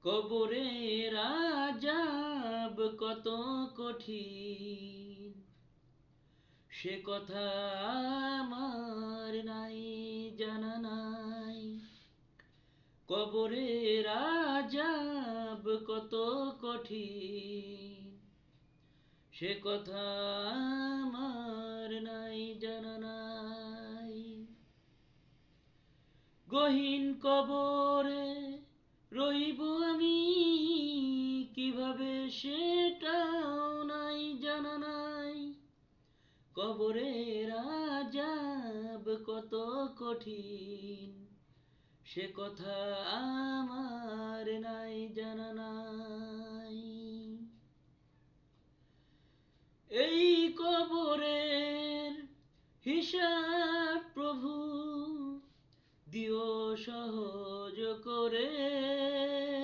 কবরের আযাব কত কঠিন, সে কথা আমার নাই জানা নাই। কবরের আযাব কত কঠিন, সে কথা আমার নাই জানা নাই। গহীন কবরে রইব আমি কিভাবে, সেটাও নাই জানা নাই। কবরের আযাব কত কঠিন, সে কথা আমার নাই।